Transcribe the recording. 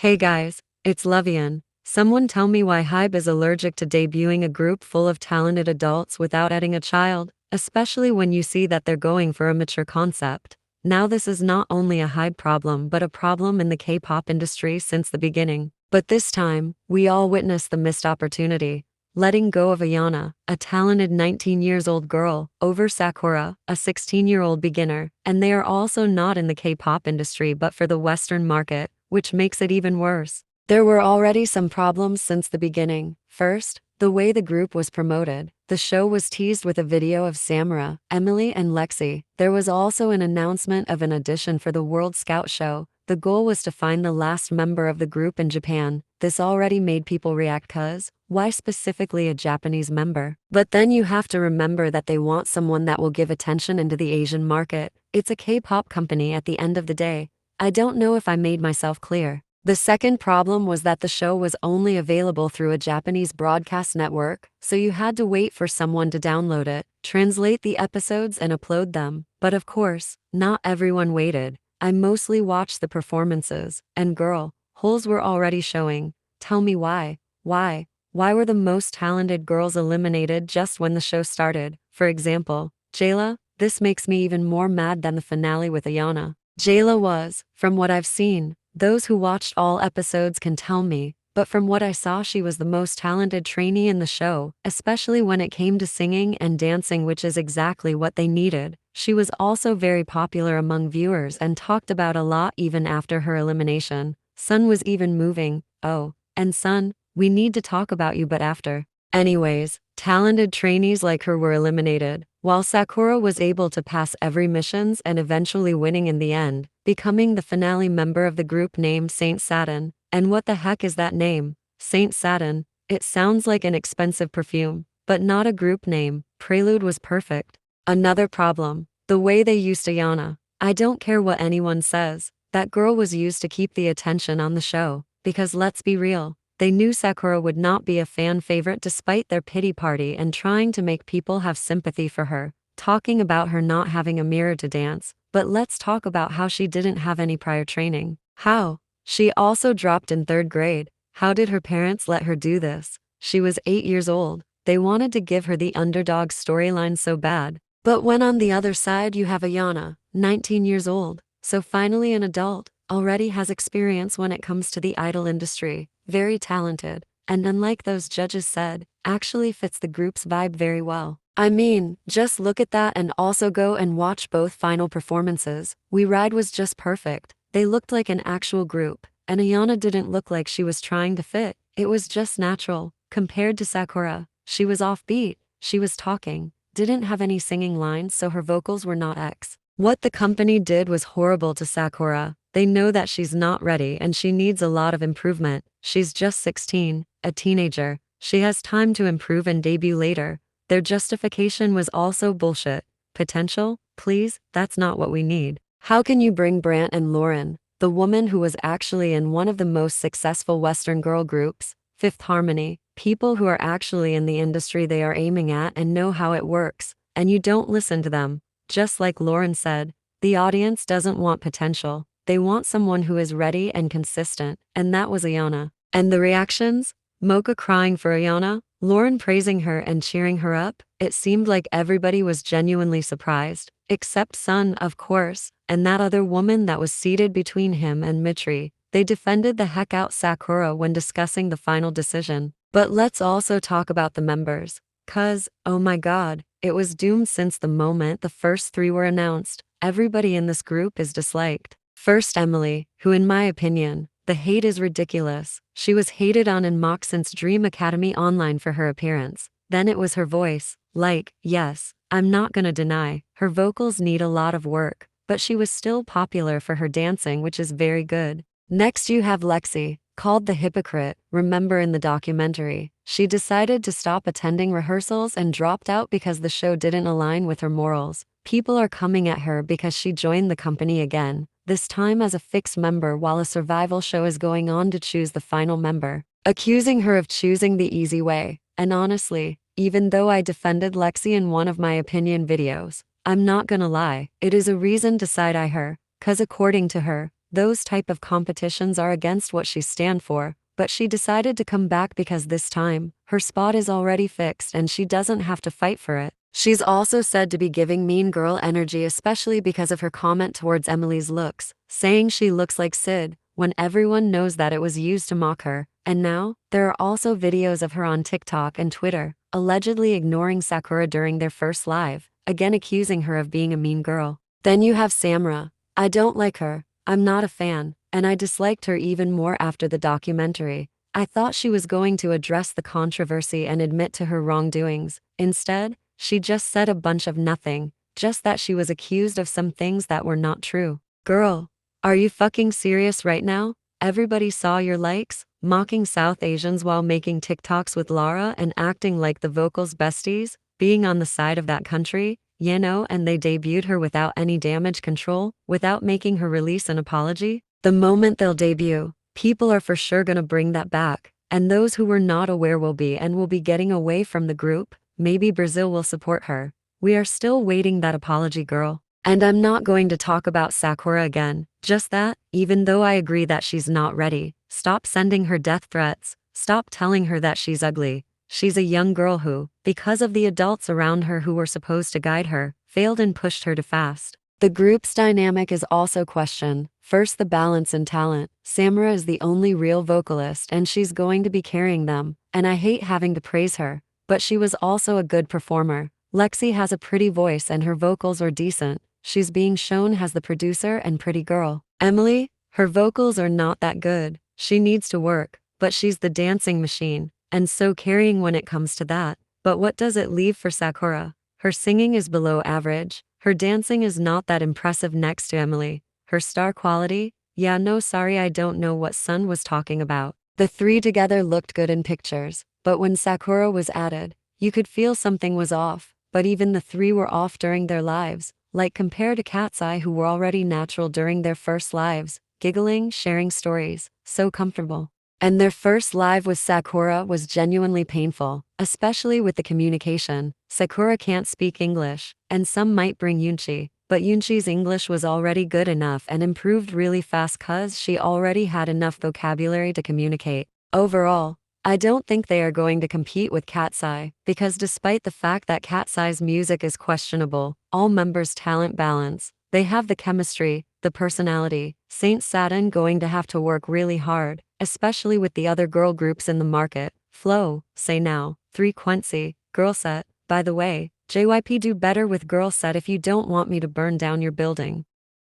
Hey guys, it's Levian. Someone tell me why Hybe is allergic to debuting a group full of talented adults without adding a child, especially when you see that they're going for a mature concept. Now this is not only a Hybe problem but a problem in the K-pop industry since the beginning. But this time, we all witnessed the missed opportunity. Letting go of Ayana, a talented 19 years old girl, over Sakura, a 16-year-old beginner, and they are also not in the K-pop industry but for the Western market, which makes it even worse. There were already some problems since the beginning. First, the way the group was promoted. The show was teased with a video of Samara, Emily, and Lexi. There was also an announcement of an audition for the World Scout show. The goal was to find the last member of the group in Japan. This already made people react cuz, why specifically a Japanese member? But then you have to remember that they want someone that will give attention into the Asian market. It's a K-pop company at the end of the day. I don't know if I made myself clear. The second problem was that the show was only available through a Japanese broadcast network, so you had to wait for someone to download it, translate the episodes and upload them. But of course, not everyone waited. I mostly watched the performances, and girl, holes were already showing. Tell me why. Why were the most talented girls eliminated just when the show started? For example, Jayla. This makes me even more mad than the finale with Ayana. Jayla was, from what I've seen, those who watched all episodes can tell me, but from what I saw she was the most talented trainee in the show, especially when it came to singing and dancing, which is exactly what they needed. She was also very popular among viewers and talked about a lot even after her elimination. Sun was even moving. Oh, and Sun, we need to talk about you but after. Anyways, talented trainees like her were eliminated, while Sakura was able to pass every missions and eventually winning in the end, becoming the finale member of the group named Saint Satine. And what the heck is that name? Saint Satine. It sounds like an expensive perfume, but not a group name. Prelude was perfect. Another problem, the way they used Ayana. I don't care what anyone says, that girl was used to keep the attention on the show, because let's be real, they knew Sakura would not be a fan favorite despite their pity party and trying to make people have sympathy for her, talking about her not having a mirror to dance. But let's talk about how she didn't have any prior training. How? She also dropped in 3rd grade. How did her parents let her do this? She was 8 years old. They wanted to give her the underdog storyline so bad. But when on the other side you have Ayana, 19 years old, so finally an adult, already has experience when it comes to the idol industry, very talented, and unlike those judges said, actually fits the group's vibe very well. I mean, just look at that and also go and watch both final performances. We Ride was just perfect. They looked like an actual group, and Ayana didn't look like she was trying to fit. It was just natural. Compared to Sakura, she was offbeat, she was talking, didn't have any singing lines, so her vocals were not X. What the company did was horrible to Sakura. They know that she's not ready and she needs a lot of improvement. She's just 16, a teenager. She has time to improve and debut later. Their justification was also bullshit. Potential? Please, that's not what we need. How can you bring Brant and Lauren, the woman who was actually in one of the most successful Western girl groups, Fifth Harmony, people who are actually in the industry they are aiming at and know how it works, and you don't listen to them? Just like Lauren said, the audience doesn't want potential. They want someone who is ready and consistent, and that was Ayana. And the reactions? Mocha crying for Ayana, Lauren praising her and cheering her up. It seemed like everybody was genuinely surprised, except Sun, of course, and that other woman that was seated between him and Mitri. They defended the heck out Sakura when discussing the final decision. But let's also talk about the members. Cuz, oh my god, it was doomed since the moment the first 3 were announced. Everybody in this group is disliked. First Emily, who in my opinion, the hate is ridiculous. She was hated on and mocked since Dream Academy Online for her appearance. Then it was her voice. Like, yes, I'm not gonna deny, her vocals need a lot of work, but she was still popular for her dancing, which is very good. Next you have Lexi, called the hypocrite. Remember in the documentary, she decided to stop attending rehearsals and dropped out because the show didn't align with her morals. People are coming at her because she joined the company again, this time as a fixed member while a survival show is going on to choose the final member, accusing her of choosing the easy way. And honestly, even though I defended Lexi in one of my opinion videos, I'm not gonna lie, it is a reason to side-eye her, cause according to her, Those type of competitions are against what she stand for, but she decided to come back because this time, her spot is already fixed and she doesn't have to fight for it. She's also said to be giving mean girl energy, especially because of her comment towards Emily's looks, saying she looks like Sid, when everyone knows that it was used to mock her. And now, there are also videos of her on TikTok and Twitter, allegedly ignoring Sakura during their first live, again accusing her of being a mean girl. Then you have Samra. I don't like her, I'm not a fan, and I disliked her even more after the documentary. I thought she was going to address the controversy and admit to her wrongdoings. Instead, she just said a bunch of nothing, just that she was accused of some things that were not true. Girl, are you fucking serious right now? Everybody saw your likes, mocking South Asians while making TikToks with Lara and acting like the vocals besties, being on the side of that country, and they debuted her without any damage control, without making her release an apology. The moment they'll debut, people are for sure gonna bring that back, and those who were not aware will be getting away from the group. Maybe Brazil will support her. We are still waiting that apology, girl. And I'm not going to talk about Sakura again, just that, even though I agree that she's not ready, stop sending her death threats, stop telling her that she's ugly. She's a young girl who, because of the adults around her who were supposed to guide her, failed and pushed her to fast. The group's dynamic is also questioned. First, the balance in talent. Samara is the only real vocalist and she's going to be carrying them, and I hate having to praise her, but she was also a good performer. Lexi has a pretty voice and her vocals are decent. She's being shown as the producer and pretty girl. Emily, her vocals are not that good. She needs to work, but she's the dancing machine, and so carrying when it comes to that. But what does it leave for Sakura? Her singing is below average. Her dancing is not that impressive next to Emily. Her star quality? Yeah, no, sorry, I don't know what Sun was talking about. The three together looked good in pictures, but when Sakura was added, you could feel something was off. But even the three were off during their lives, like compared to Katseye, who were already natural during their first lives, giggling, sharing stories, so comfortable. And their first live with Sakura was genuinely painful, especially with the communication. Sakura can't speak English, and some might bring Yunchi, but Yunchi's English was already good enough and improved really fast cause she already had enough vocabulary to communicate. Overall, I don't think they are going to compete with Katseye, because despite the fact that Katseye's music is questionable, all members' talent balance, they have the chemistry, the personality. Saint Satine going to have to work really hard, especially with the other girl groups in the market. Flow, Say Now, 3 Quincy, Girl Set. By the way, JYP, do better with Girl Set if you don't want me to burn down your building.